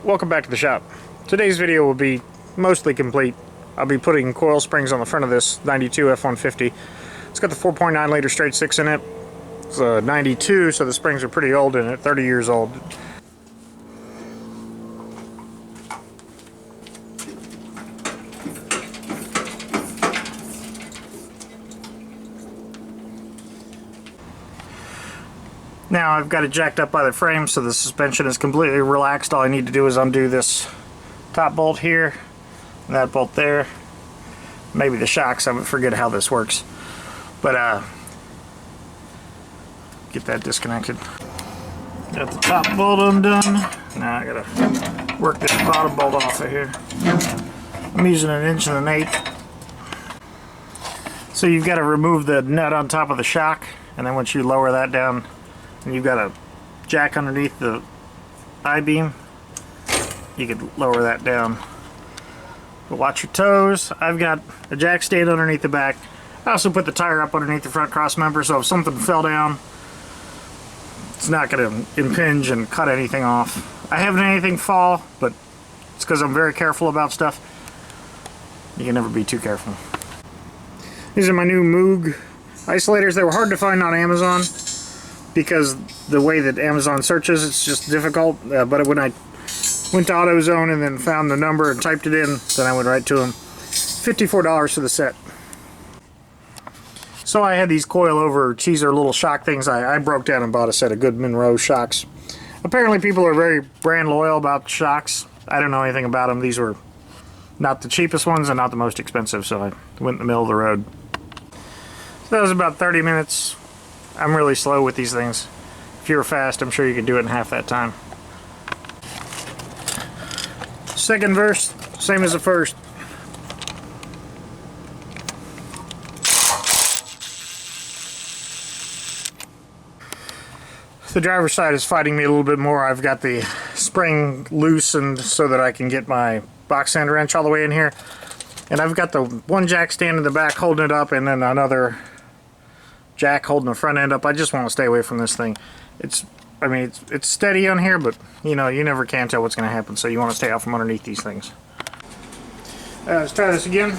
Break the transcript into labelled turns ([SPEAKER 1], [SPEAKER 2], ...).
[SPEAKER 1] Welcome back to the shop. Today's video will be mostly complete. I'll be putting coil springs on the front of this 92 F-150. It's got the 4.9 liter straight 6 in it. It's a 92, so the springs are pretty old in it, 30 years old. Now I've got it jacked up by the frame so the suspension is completely relaxed. All I need to do is undo this top bolt here and that bolt there. Maybe the shocks, I forget how this works. But get that disconnected. Got the top bolt undone. Now I gotta work this bottom bolt off of here. I'm using 1 1/8 inch. So you've got to remove the nut on top of the shock, and then once you lower that down, and you've got a jack underneath the I-beam, you could lower that down. But watch your toes. I've got a jack stand underneath the back. I also put the tire up underneath the front cross member, so if something fell down, it's not going to impinge and cut anything off. I haven't had anything fall, but it's because I'm very careful about stuff. You can never be too careful. These are my new Moog isolators. They were hard to find on Amazon because the way that Amazon searches, it's just difficult. But when I went to AutoZone and then found the number and typed it in, then I went right to them. $54 for the set. So I had these coil over teaser little shock things. I broke down and bought a set of good Monroe shocks. Apparently people are very brand loyal about shocks. I don't know anything about them. These were not the cheapest ones and not the most expensive, so I went in the middle of the road. So that was about 30 minutes. I'm really slow with these things. If you were fast, I'm sure you could do it in half that time. Second verse, same as the first. The driver's side is fighting me a little bit more. I've got the spring loosened so that I can get my box end wrench all the way in here. And I've got the one jack stand in the back holding it up, and then another jack holding the front end up. I just want to stay away from this thing. It's steady on here, but you know, you never can tell what's going to happen, so you want to stay out from underneath these things. Let's try this again.